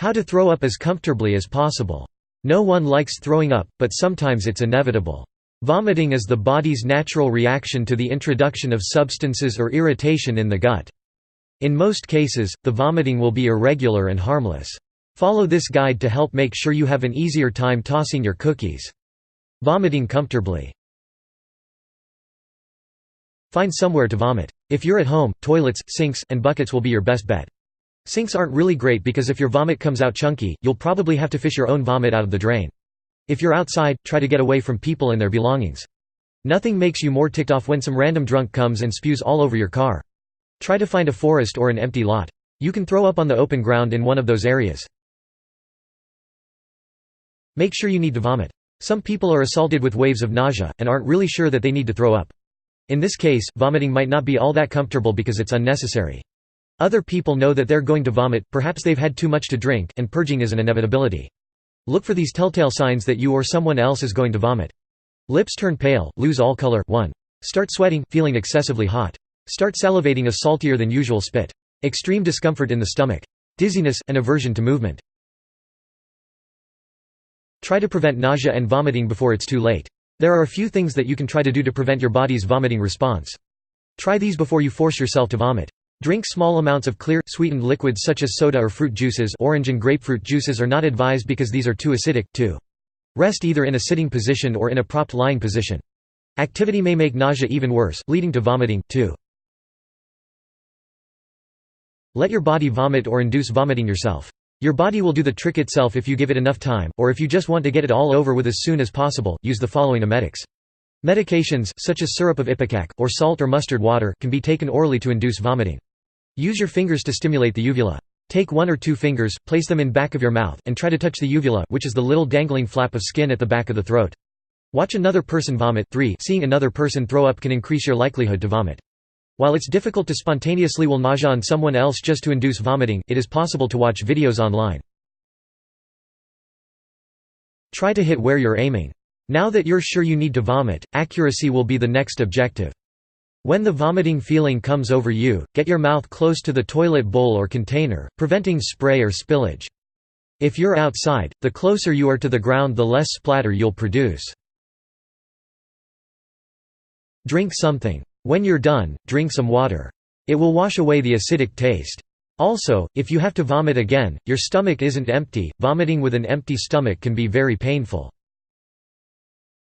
How to throw up as comfortably as possible. No one likes throwing up, but sometimes it's inevitable. Vomiting is the body's natural reaction to the introduction of substances or irritation in the gut. In most cases, the vomiting will be irregular and harmless. Follow this guide to help make sure you have an easier time tossing your cookies. Vomiting comfortably. Find somewhere to vomit. If you're at home, toilets, sinks, and buckets will be your best bet. Sinks aren't really great because if your vomit comes out chunky, you'll probably have to fish your own vomit out of the drain. If you're outside, try to get away from people and their belongings. Nothing makes you more ticked off when some random drunk comes and spews all over your car. Try to find a forest or an empty lot. You can throw up on the open ground in one of those areas. Make sure you need to vomit. Some people are assaulted with waves of nausea, and aren't really sure that they need to throw up. In this case, vomiting might not be all that comfortable because it's unnecessary. Other people know that they're going to vomit, perhaps they've had too much to drink, and purging is an inevitability. Look for these telltale signs that you or someone else is going to vomit. Lips turn pale, lose all color. 1. Start sweating, feeling excessively hot. Start salivating a saltier than usual spit. Extreme discomfort in the stomach. Dizziness, and aversion to movement. Try to prevent nausea and vomiting before it's too late. There are a few things that you can try to do to prevent your body's vomiting response. Try these before you force yourself to vomit. Drink small amounts of clear, sweetened liquids such as soda or fruit juices. Orange and grapefruit juices are not advised because these are too acidic. 2. Rest either in a sitting position or in a propped lying position. Activity may make nausea even worse, leading to vomiting. 2. Let your body vomit or induce vomiting yourself. Your body will do the trick itself if you give it enough time, or if you just want to get it all over with as soon as possible, use the following emetics. Medications, such as syrup of ipecac, or salt or mustard water, can be taken orally to induce vomiting. Use your fingers to stimulate the uvula. Take 1 or 2 fingers, place them in back of your mouth, and try to touch the uvula, which is the little dangling flap of skin at the back of the throat. Watch another person vomit. 3. Seeing another person throw up can increase your likelihood to vomit. While it's difficult to spontaneously will nausea on someone else just to induce vomiting, it is possible to watch videos online. Try to hit where you're aiming. Now that you're sure you need to vomit, accuracy will be the next objective. When the vomiting feeling comes over you, get your mouth close to the toilet bowl or container, preventing spray or spillage. If you're outside, the closer you are to the ground the less splatter you'll produce. Drink something. When you're done, drink some water. It will wash away the acidic taste. Also, if you have to vomit again, your stomach isn't empty. Vomiting with an empty stomach can be very painful.